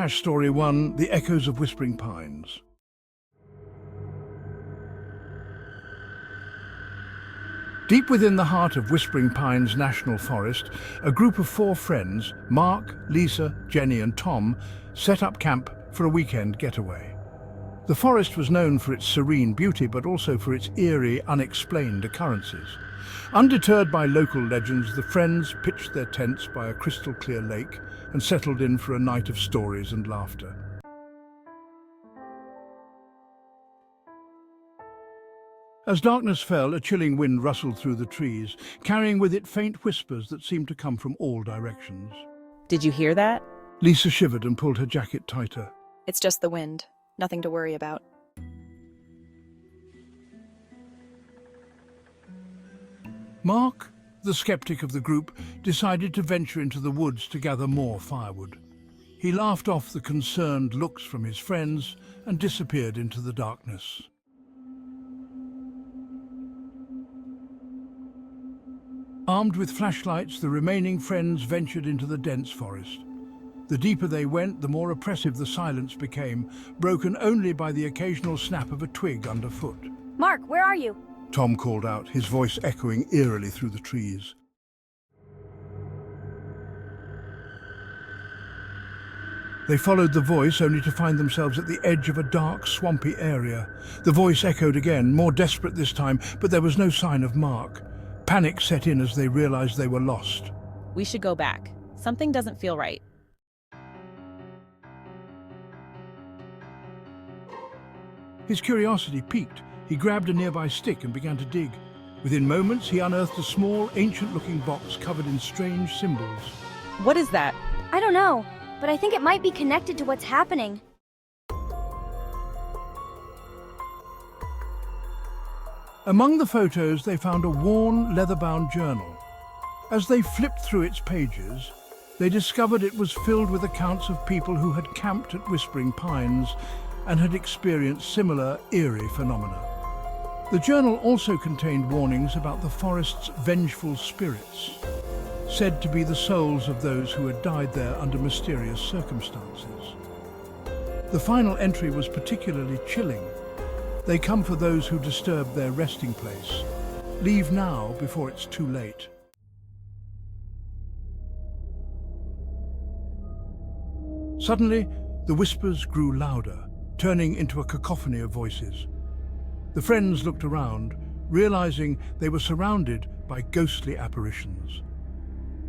Story 1, The Echoes of Whispering Pines. Deep within the heart of Whispering Pines National Forest, a group of 4 friends, Mark, Lisa, Jenny and Tom, set up camp for a weekend getaway. The forest was known for its serene beauty, but also for its eerie, unexplained occurrences. Undeterred by local legends, the friends pitched their tents by a crystal-clear lake and settled in for a night of stories and laughter. As darkness fell, a chilling wind rustled through the trees, carrying with it faint whispers that seemed to come from all directions. Did you hear that? Lisa shivered and pulled her jacket tighter. It's just the wind. Nothing to worry about. Mark, the skeptic of the group, decided to venture into the woods to gather more firewood. He laughed off the concerned looks from his friends and disappeared into the darkness. Armed with flashlights, the remaining friends ventured into the dense forest. The deeper they went, the more oppressive the silence became, broken only by the occasional snap of a twig underfoot. Mark, where are you? Tom called out, his voice echoing eerily through the trees. They followed the voice, only to find themselves at the edge of a dark, swampy area. The voice echoed again, more desperate this time, but there was no sign of Mark. Panic set in as they realized they were lost. We should go back. Something doesn't feel right. His curiosity piqued. He grabbed a nearby stick and began to dig. Within moments, he unearthed a small, ancient-looking box covered in strange symbols. What is that? I don't know, but I think it might be connected to what's happening. Among the photos, they found a worn, leather-bound journal. As they flipped through its pages, they discovered it was filled with accounts of people who had camped at Whispering Pines and had experienced similar eerie phenomena. The journal also contained warnings about the forest's vengeful spirits, said to be the souls of those who had died there under mysterious circumstances. The final entry was particularly chilling. They come for those who disturbed their resting place. Leave now before it's too late. Suddenly, the whispers grew louder, turning into a cacophony of voices. The friends looked around, realizing they were surrounded by ghostly apparitions.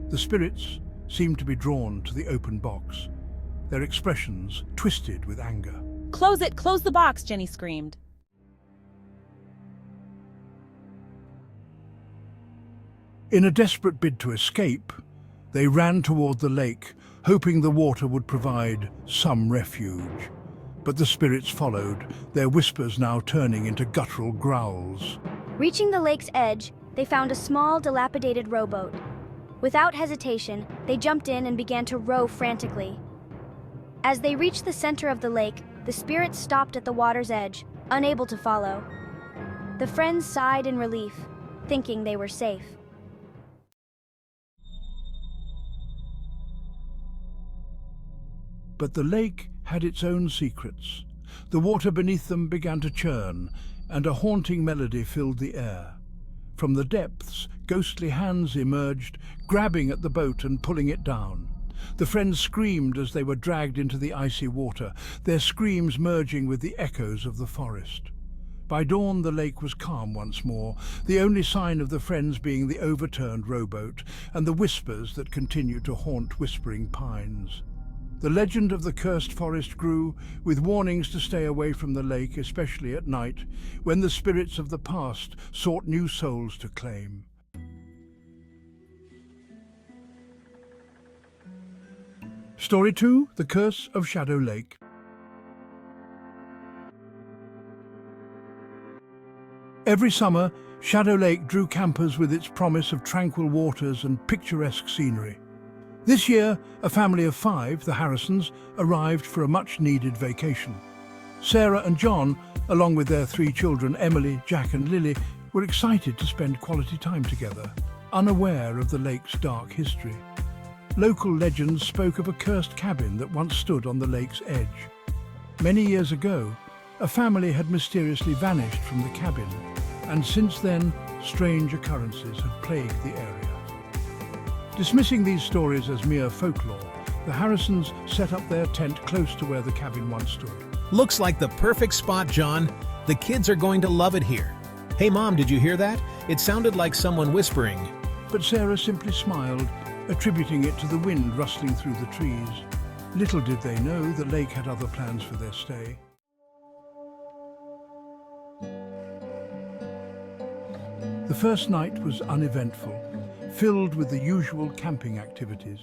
The spirits seemed to be drawn to the open box, their expressions twisted with anger. Close it! Close the box! Jenny screamed. In a desperate bid to escape, they ran toward the lake, hoping the water would provide some refuge. But the spirits followed, their whispers now turning into guttural growls. Reaching the lake's edge, they found a small, dilapidated rowboat. Without hesitation, they jumped in and began to row frantically. As they reached the center of the lake, the spirits stopped at the water's edge, unable to follow. The friends sighed in relief, thinking they were safe. But the lake had its own secrets. The water beneath them began to churn, and a haunting melody filled the air. From the depths, ghostly hands emerged, grabbing at the boat and pulling it down. The friends screamed as they were dragged into the icy water, their screams merging with the echoes of the forest. By dawn, the lake was calm once more, the only sign of the friends being the overturned rowboat and the whispers that continued to haunt Whispering Pines. The legend of the cursed forest grew, with warnings to stay away from the lake, especially at night, when the spirits of the past sought new souls to claim. Story 2, The Curse of Shadow Lake. Every summer, Shadow Lake drew campers with its promise of tranquil waters and picturesque scenery. This year, a family of 5, the Harrisons, arrived for a much-needed vacation. Sarah and John, along with their 3 children, Emily, Jack and Lily, were excited to spend quality time together, unaware of the lake's dark history. local legends spoke of a cursed cabin that once stood on the lake's edge. Many years ago, a family had mysteriously vanished from the cabin, and since then, strange occurrences had plagued the area. Dismissing these stories as mere folklore, the Harrisons set up their tent close to where the cabin once stood. Looks like the perfect spot, John. The kids are going to love it here. Hey Mom, did you hear that? It sounded like someone whispering. But Sarah simply smiled, attributing it to the wind rustling through the trees. Little did they know the lake had other plans for their stay. The first night was uneventful, filled with the usual camping activities.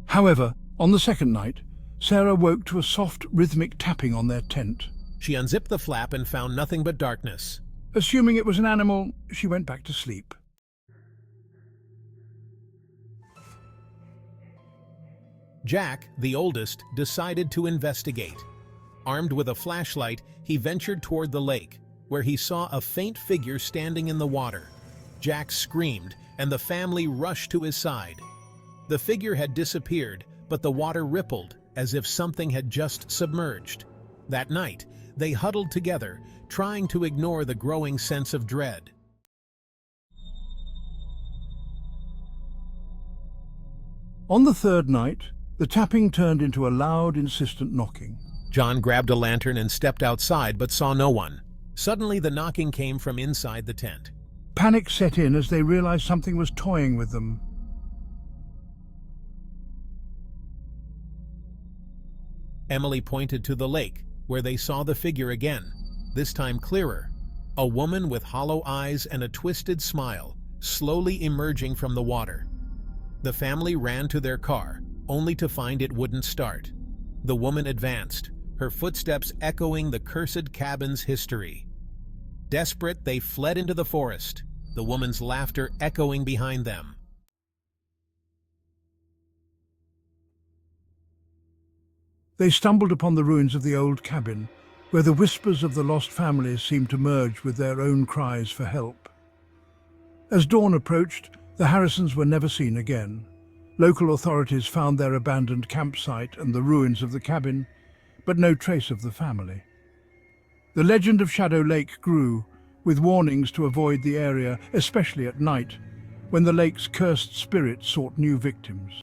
However, on the second night, Sarah woke to a soft, rhythmic tapping on their tent. She unzipped the flap and found nothing but darkness. Assuming it was an animal, she went back to sleep. Jack, the oldest, decided to investigate. Armed with a flashlight, he ventured toward the lake, where he saw a faint figure standing in the water. Jack screamed, and the family rushed to his side. The figure had disappeared, but the water rippled, as if something had just submerged. That night, they huddled together, trying to ignore the growing sense of dread. On the third night, the tapping turned into a loud, insistent knocking. John grabbed a lantern and stepped outside but saw no one. Suddenly, the knocking came from inside the tent. Panic set in as they realized something was toying with them. Emily pointed to the lake, where they saw the figure again, this time clearer. A woman with hollow eyes and a twisted smile, slowly emerging from the water. The family ran to their car, only to find it wouldn't start. The woman advanced, her footsteps echoing the cursed cabin's history. Desperate, they fled into the forest, the woman's laughter echoing behind them. They stumbled upon the ruins of the old cabin, where the whispers of the lost families seemed to merge with their own cries for help. As dawn approached, the Harrisons were never seen again. Local authorities found their abandoned campsite and the ruins of the cabin, but no trace of the family. The legend of Shadow Lake grew, with warnings to avoid the area, especially at night, when the lake's cursed spirit sought new victims.